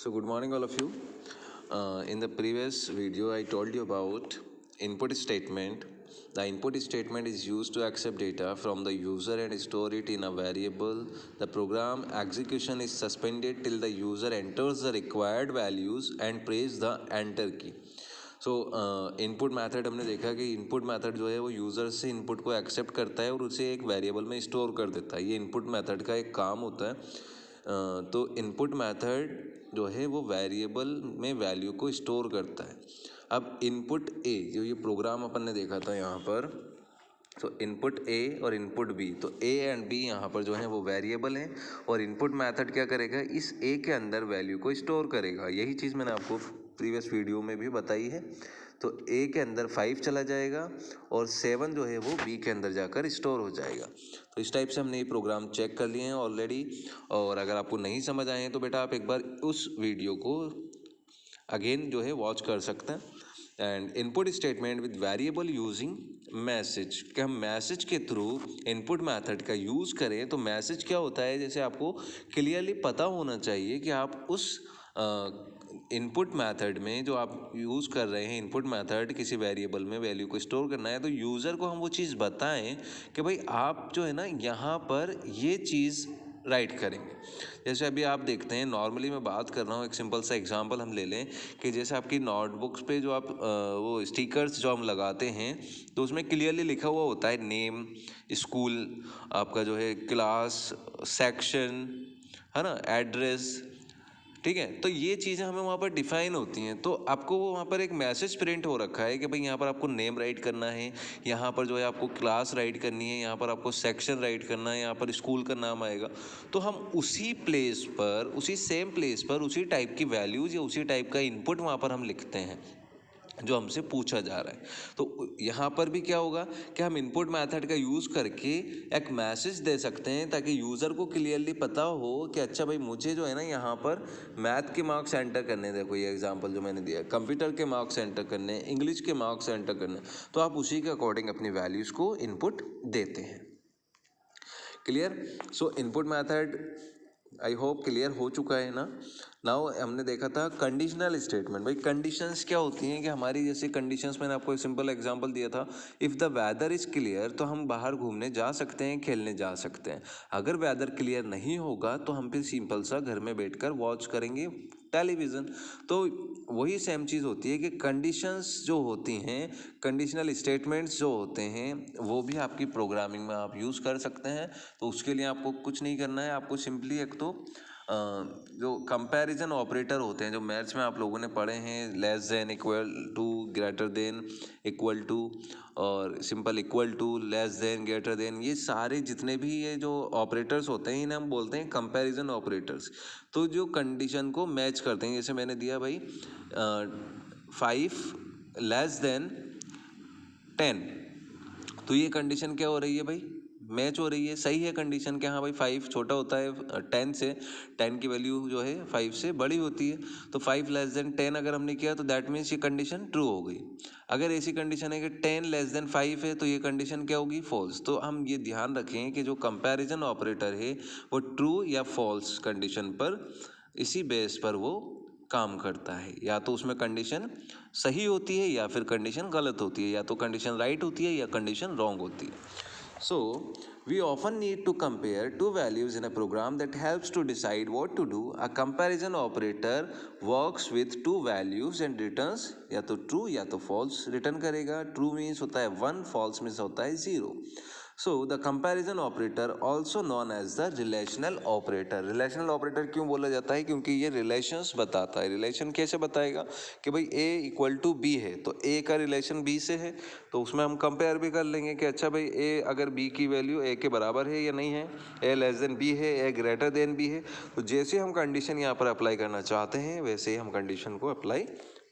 So good morning all of you. In the previous video I told you about input statement. The input statement is used to accept data from the user and store it in a variable. The program execution is suspended till the user enters the required values and press the enter key. So input method हमने देखा कि input method जो है वो user से input को accept करता है और उसे एक वेरिएबल में स्टोर कर देता है. ये इनपुट मेथड का एक काम होता है. तो इनपुट मेथड जो है वो वेरिएबल में वैल्यू को स्टोर करता है. अब इनपुट ए जो ये प्रोग्राम अपन ने देखा था यहाँ पर, तो इनपुट ए और इनपुट बी, तो ए एंड बी यहाँ पर जो है वो वेरिएबल हैं और इनपुट मेथड क्या करेगा, इस ए के अंदर वैल्यू को स्टोर करेगा. यही चीज़ मैंने आपको प्रीवियस वीडियो में भी बताई है. तो ए के अंदर 5 चला जाएगा और 7 जो है वो बी के अंदर जाकर स्टोर हो जाएगा. तो इस टाइप से हमने ये प्रोग्राम चेक कर लिए हैं ऑलरेडी. और अगर आपको नहीं समझ आए हैं तो बेटा आप एक बार उस वीडियो को अगेन जो है वॉच कर सकते हैं. And input statement with variable using message, कि हम मैसेज के थ्रू इनपुट मेथड का यूज़ करें. तो मैसेज क्या होता है, जैसे आपको क्लियरली पता होना चाहिए कि आप उस इनपुट मेथड में जो आप यूज़ कर रहे हैं, इनपुट मेथड किसी वेरिएबल में वैल्यू को स्टोर करना है, तो यूज़र को हम वो चीज़ बताएं कि भाई आप जो है ना यहाँ पर ये चीज़ राइट करेंगे. जैसे अभी आप देखते हैं, नॉर्मली मैं बात कर रहा हूँ, एक सिंपल सा एग्जांपल हम ले लें कि जैसे आपकी नोटबुक्स पे जो आप वो स्टिकर्स जो हम लगाते हैं, तो उसमें क्लियरली लिखा हुआ होता है नेम, स्कूल, आपका जो है क्लास, सेक्शन, है ना, एड्रेस. ठीक है, तो ये चीज़ें हमें वहाँ पर डिफाइन होती हैं. तो आपको वो वहाँ पर एक मैसेज प्रिंट हो रखा है कि भाई यहाँ पर आपको नेम राइट करना है, यहाँ पर जो है आपको क्लास राइट करनी है, यहाँ पर आपको सेक्शन राइट करना है, यहाँ पर स्कूल का नाम आएगा. तो हम उसी प्लेस पर, उसी सेम प्लेस पर उसी टाइप की वैल्यूज़ या उसी टाइप का इनपुट वहाँ पर हम लिखते हैं जो हमसे पूछा जा रहा है. तो यहाँ पर भी क्या होगा कि हम इनपुट मेथड का यूज़ करके एक मैसेज दे सकते हैं ताकि यूज़र को क्लियरली पता हो कि अच्छा भाई मुझे जो है ना यहाँ पर मैथ के मार्क्स एंटर करने, देखो ये एग्जांपल जो मैंने दिया, कंप्यूटर के मार्क्स एंटर करने, इंग्लिश के मार्क्स एंटर करने. तो आप उसी के अकॉर्डिंग अपनी वैल्यूज़ को इनपुट देते हैं. Clear. So input method I hope clear हो चुका है ना. नाउ हमने देखा था कंडीशनल स्टेटमेंट. भाई कंडीशंस क्या होती हैं कि हमारी जैसे कंडीशंस, मैंने आपको एक सिंपल एग्जांपल दिया था, if the weather is clear तो हम बाहर घूमने जा सकते हैं, खेलने जा सकते हैं. अगर वेदर क्लियर नहीं होगा तो हम फिर सिंपल सा घर में बैठकर वॉच करेंगे टेलीविज़न. तो वही सेम चीज़ होती है कि कंडीशंस जो होती हैं, कंडीशनल स्टेटमेंट्स जो होते हैं, वो भी आपकी प्रोग्रामिंग में आप यूज़ कर सकते हैं. तो उसके लिए आपको कुछ नहीं करना है, आपको सिंपली एक तो जो कंपैरिजन ऑपरेटर होते हैं जो मैथ्स में आप लोगों ने पढ़े हैं, less than, equal to, greater than, equal to, और simple equal to, less than, greater than, ये सारे जितने भी ये जो ऑपरेटर्स होते हैं इन्हें हम बोलते हैं कंपैरिजन ऑपरेटर्स. तो जो कंडीशन को मैच करते हैं, जैसे मैंने दिया भाई 5 लेस देन 10, तो ये कंडीशन क्या हो रही है भाई, मैच हो रही है. सही है कंडीशन कि हाँ भाई 5 छोटा होता है 10 से, 10 की वैल्यू जो है 5 से बड़ी होती है. तो 5 लेस देन 10 अगर हमने किया तो दैट मीन्स ये कंडीशन ट्रू हो गई. अगर ऐसी कंडीशन है कि 10 लेस देन 5 है तो ये कंडीशन क्या होगी, फॉल्स. तो हम ये ध्यान रखें कि जो कंपैरिजन ऑपरेटर है वो ट्रू या फॉल्स कंडीशन पर, इसी बेस पर वो काम करता है. या तो उसमें कंडीशन सही होती है या फिर कंडीशन गलत होती है, या तो कंडीशन राइट होती है या कंडीशन रॉन्ग होती है. So, we often need to compare two values in a program that helps to decide what to do. A comparison operator works with two values and returns या तो true या तो false return करेगा. True means होता है 1, false means होता है 0. So, the comparison operator also known as the relational operator. Relational operator क्यों बोला जाता है, क्योंकि ये relations बताता है. रिलेशन कैसे बताएगा कि भाई A इक्वल टू B है तो A का रिलेशन B से है, तो उसमें हम कंपेयर भी कर लेंगे कि अच्छा भाई A अगर B की वैल्यू A के बराबर है या नहीं है, A लेस देन B है, A ग्रेटर देन B है. तो जैसे हम कंडीशन यहाँ पर अप्लाई करना चाहते हैं वैसे ही हम कंडीशन को अप्लाई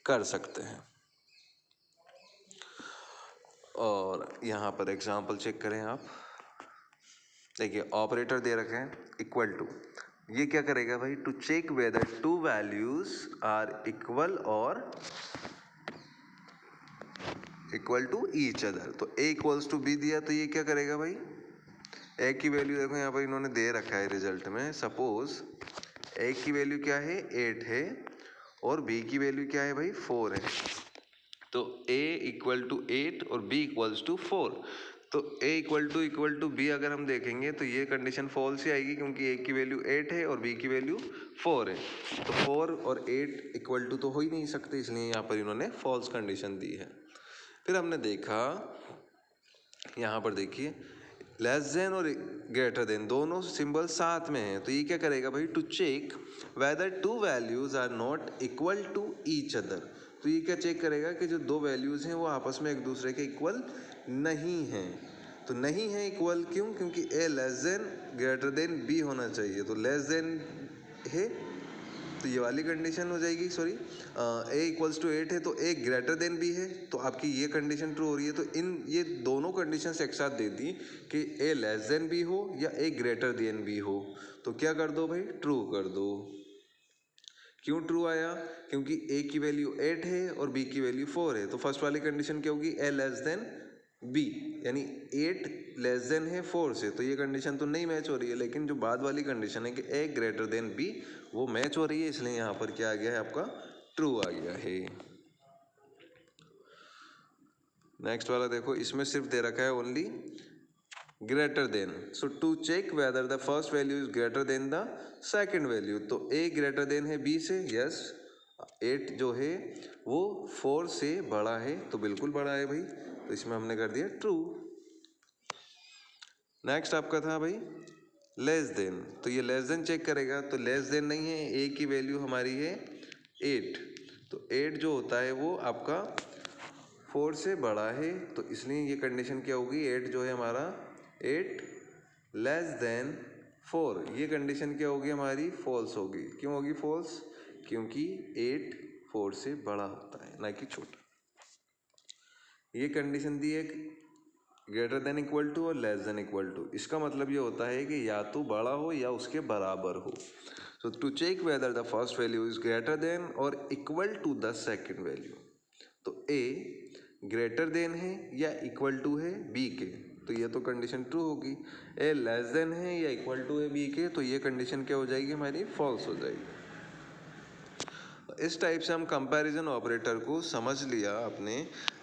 कर सकते हैं. और यहाँ पर एग्जाम्पल चेक करें आप. देखिए ऑपरेटर दे रखे हैं इक्वल टू, ये क्या करेगा भाई, to check whether two values are equal और इक्वल टू ईच अदर. तो A इक्वल्स टू B दिया तो ये क्या करेगा भाई, A की वैल्यू देखो यहाँ पर इन्होंने दे रखा है रिजल्ट में, सपोज ए की वैल्यू क्या है 8 है और बी की वैल्यू क्या है भाई 4 है। तो a इक्वल टू 8 और b इक्वल्स टू 4। तो a इक्वल टू b अगर हम देखेंगे तो ये कंडीशन फॉल्स ही आएगी क्योंकि a की वैल्यू 8 है और b की वैल्यू 4 है। तो 4 और 8 इक्वल टू तो हो ही नहीं सकते, इसलिए यहाँ पर इन्होंने फॉल्स कंडीशन दी है। फिर हमने देखा यहाँ पर देखिए लेस देन और ग्रेटर देन दोनों सिंबल साथ में हैं, तो ये क्या करेगा भाई to check whether two values are not equal to each other. तो ये क्या चेक करेगा कि जो दो वैल्यूज हैं वो आपस में एक दूसरे के इक्वल नहीं हैं। तो नहीं है इक्वल क्यों? क्योंकि A less than greater than B होना चाहिए। तो लेस देन है तो ये वाली कंडीशन हो जाएगी, सॉरी ए इक्वल्स टू 8 है तो ए ग्रेटर देन बी है, तो आपकी ये कंडीशन ट्रू हो रही है। तो इन ये दोनों कंडीशंस एक साथ दे दी कि ए लेस देन बी हो या ए ग्रेटर देन बी हो, तो क्या कर दो भाई ट्रू कर दो। क्यों ट्रू आया? क्योंकि ए की वैल्यू 8 है और बी की वैल्यू 4 है। तो फर्स्ट वाली कंडीशन क्या होगी ए लेस देन बी, यानी 8 लेस देन है 4 से, तो ये कंडीशन तो नहीं मैच हो रही है। लेकिन जो बाद वाली कंडीशन है कि ए ग्रेटर देन बी वो मैच हो रही है, इसलिए यहाँ पर क्या आ गया है आपका ट्रू आ गया है। नेक्स्ट वाला देखो, इसमें सिर्फ दे रखा है only greater than. So to check whether the first value is greater than the second value. तो ए ग्रेटर देन है बी से, यस 8 जो है वो 4 से बड़ा है, तो बिल्कुल बड़ा है भाई, तो इसमें हमने कर दिया ट्रू। नेक्स्ट आपका था भाई लेस देन, तो ये लेस देन चेक करेगा, तो लेस देन नहीं है, ए की वैल्यू हमारी है 8, तो 8 जो होता है वो आपका 4 से बड़ा है, तो इसलिए ये कंडीशन क्या होगी 8 जो है हमारा 8 लेस देन 4, ये कंडीशन क्या होगी हमारी फॉल्स होगी। क्यों होगी फॉल्स? क्योंकि 8 4 से बड़ा होता है ना कि छोटा। ये कंडीशन दी है ग्रेटर देन इक्वल टू और लेस देन इक्वल टू, इसका मतलब ये होता है कि या तो बड़ा हो या उसके बराबर हो। So to check whether the first value is greater than और equal to the second value, तो ए ग्रेटर देन है या इक्वल टू है बी के, तो ये तो कंडीशन ट्रू होगी। ए लेस देन है या इक्वल टू है बी के, तो ये कंडीशन क्या हो जाएगी हमारी फॉल्स हो जाएगी। इस टाइप से हम कंपैरिजन ऑपरेटर को समझ लिया आपने।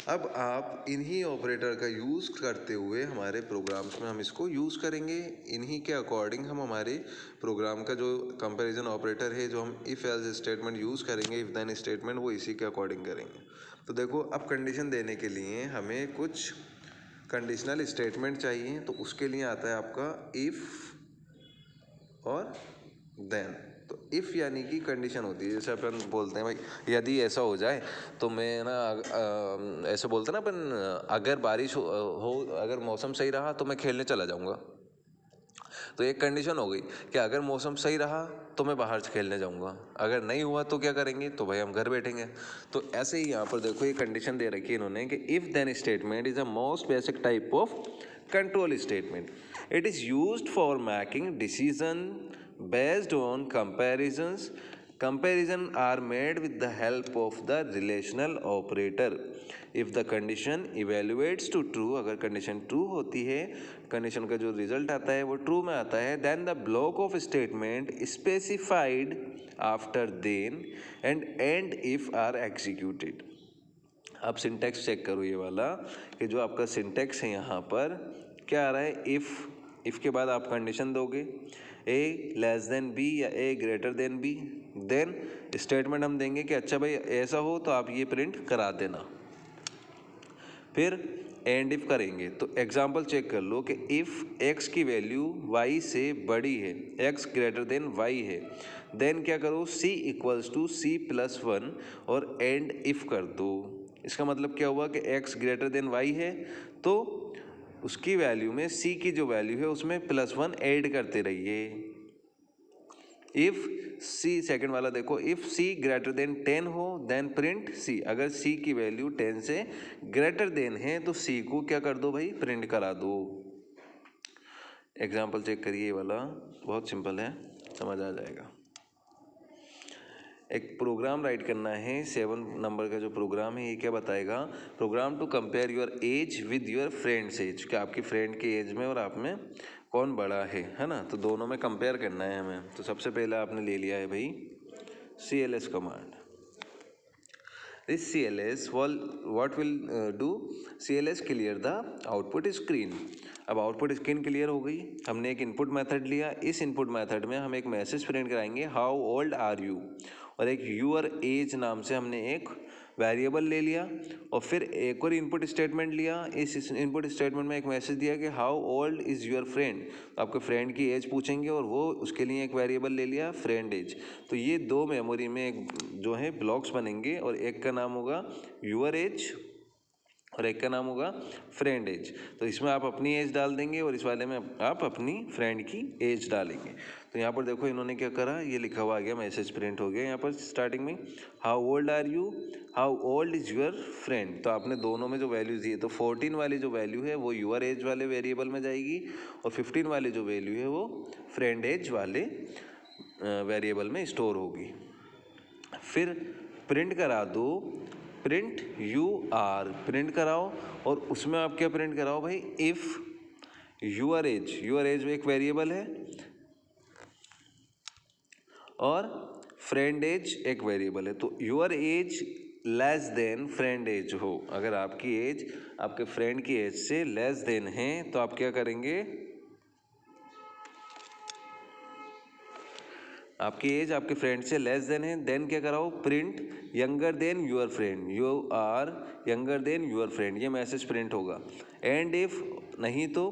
अब आप इन्हीं ऑपरेटर का यूज़ करते हुए हमारे प्रोग्राम्स में हम इसको यूज़ करेंगे। इन्हीं के अकॉर्डिंग हम हमारे प्रोग्राम का जो कंपैरिजन ऑपरेटर है, जो हम इफ़ एल्स स्टेटमेंट यूज़ करेंगे, इफ़ देन स्टेटमेंट, वो इसी के अकॉर्डिंग करेंगे। तो देखो अब कंडीशन देने के लिए हमें कुछ कंडीशनल स्टेटमेंट चाहिए, तो उसके लिए आता है आपका इफ़ और देन। तो इफ़ यानी कि कंडीशन होती है, जैसे अपन बोलते हैं भाई यदि ऐसा हो जाए, तो मैं ना ऐसे बोलते हैं ना अपन, अगर बारिश हो अगर मौसम सही रहा तो मैं खेलने चला जाऊंगा। तो एक कंडीशन हो गई कि अगर मौसम सही रहा तो मैं बाहर खेलने जाऊंगा, अगर नहीं हुआ तो क्या करेंगे, तो भाई हम घर बैठेंगे। तो ऐसे ही यहाँ पर देखो ये कंडीशन दे रखी है इन्होंने कि if then statement is a most basic type of control statement. It is used for making decision based on comparisons. Comparison are made with the help of the relational operator. If the condition evaluates to true, अगर condition true होती है, condition का जो result आता है वो true में आता है, then the block of statement specified after then and if are executed. अब सिंटेक्स चेक करो ये वाला कि जो आपका सिंटेक्स है यहाँ पर क्या आ रहा है, इफ़ के बाद आप कंडीशन दोगे ए लेस देन बी या A greater than B, then statement हम देंगे कि अच्छा भाई ऐसा हो तो आप ये प्रिंट करा देना। फिर एंड इफ करेंगे, तो एग्जांपल चेक कर लो कि इफ़ एक्स की वैल्यू वाई से बड़ी है, एक्स ग्रेटर देन वाई है, देन क्या करो सी इक्वल्स टू सी प्लस 1 और एंड इफ कर दो। इसका मतलब क्या हुआ कि एक्स ग्रेटर देन वाई है तो उसकी वैल्यू में सी की जो वैल्यू है उसमें +1 ऐड करते रहिए। इफ़ सी, सेकंड वाला देखो, इफ़ सी ग्रेटर देन 10 हो देन प्रिंट सी। अगर सी की वैल्यू 10 से ग्रेटर देन है तो सी को क्या कर दो भाई प्रिंट करा दो। एग्जाम्पल चेक करिए, वाला बहुत सिंपल है, समझ आ जाएगा। एक प्रोग्राम राइट करना है, 7 नंबर का जो प्रोग्राम है ये क्या बताएगा, program to compare your age with your friend's age, कि आपकी फ्रेंड के एज में और आप में कौन बड़ा है ना। तो दोनों में कंपेयर करना है हमें। तो सबसे पहले आपने ले लिया है भाई CLS command. This CLS what will do? CLS clear the output screen। अब आउटपुट स्क्रीन क्लियर हो गई। हमने एक इनपुट मेथड लिया, इस इनपुट मेथड में हम एक मैसेज प्रिंट कराएंगे, हाउ ओल्ड आर यू, और एक यूअर एज नाम से हमने एक वेरिएबल ले लिया, और फिर एक और इनपुट स्टेटमेंट लिया। इस इनपुट स्टेटमेंट में एक मैसेज दिया कि how old is your friend, तो आपके फ्रेंड की एज पूछेंगे और वो उसके लिए एक वेरिएबल ले लिया फ्रेंड एज। तो ये दो मेमोरी में एक जो है ब्लॉक्स बनेंगे, और एक का नाम होगा यूअर एज और एक का नाम होगा फ्रेंड एज। तो इसमें आप अपनी एज डाल देंगे और इस वाले में आप अपनी फ्रेंड की एज डालेंगे। तो यहाँ पर देखो इन्होंने क्या करा, ये लिखा हुआ आ गया, मैसेज प्रिंट हो गया यहाँ पर स्टार्टिंग में, how old are you, how old is your friend. तो आपने दोनों में जो वैल्यूज दिए, तो 14 वाली जो वैल्यू है वो यूअर एज वाले वेरिएबल में जाएगी, और 15 वाली जो वैल्यू है वो फ्रेंड एज वाले वेरिएबल में स्टोर होगी। फिर प्रिंट करा दो, प्रिंट UR प्रिंट कराओ, और उसमें आप क्या प्रिंट कराओ भाई, इफ़ यूअर एज में एक वेरिएबल है और फ्रेंड एज एक वेरिएबल है। तो your age less than friend age हो, अगर आपकी एज आपके फ्रेंड की एज से लेस देन है तो आप क्या करेंगे, आपकी एज आपके फ्रेंड से लेस देन है, देन क्या कराओ, print younger than your friend, you are younger than your friend, ये मैसेज प्रिंट होगा। एंड इफ नहीं तो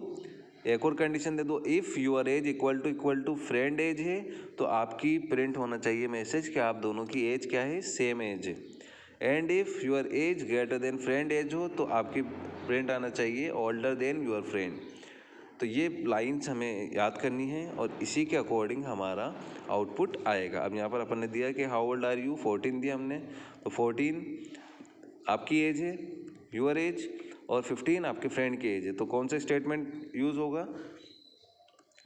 एक और कंडीशन दे दो, if your age equal to friend age है, तो आपकी प्रिंट होना चाहिए मैसेज कि आप दोनों की एज क्या है, सेम एज है। And if your age greater than friend age हो, तो आपकी प्रिंट आना चाहिए ओल्डर देन यूअर फ्रेंड। तो ये लाइन्स हमें याद करनी है और इसी के अकॉर्डिंग हमारा आउटपुट आएगा। अब यहाँ पर अपन ने दिया कि हाउ ओल्ड आर यू, 14 दिया हमने, तो 14 आपकी एज है, यूअर एज, और 15 आपके फ्रेंड की एज है। तो कौन सा स्टेटमेंट यूज़ होगा,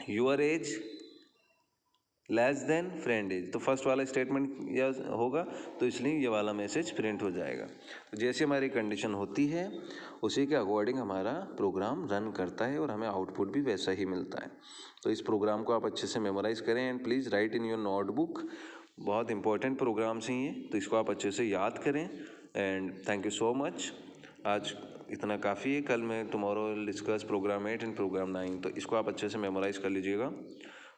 your age less than friend age, तो फर्स्ट वाला स्टेटमेंट होगा, तो इसलिए ये वाला मैसेज प्रिंट हो जाएगा। तो जैसे हमारी कंडीशन होती है उसी के अकॉर्डिंग हमारा प्रोग्राम रन करता है और हमें आउटपुट भी वैसा ही मिलता है। तो इस प्रोग्राम को आप अच्छे से मेमोराइज़ करें and please write in your notebook. बहुत इंपॉर्टेंट प्रोग्राम्स हैं ये, तो इसको आप अच्छे से याद करें। And thank you so much. आज इतना काफ़ी है, कल मैं tomorrow discuss program 8 and program 9, तो इसको आप अच्छे से मेमोराइज़ कर लीजिएगा,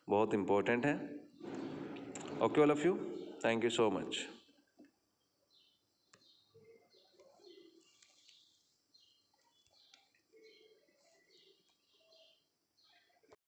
बहुत इंपॉर्टेंट है। Okay all of you, thank you so much.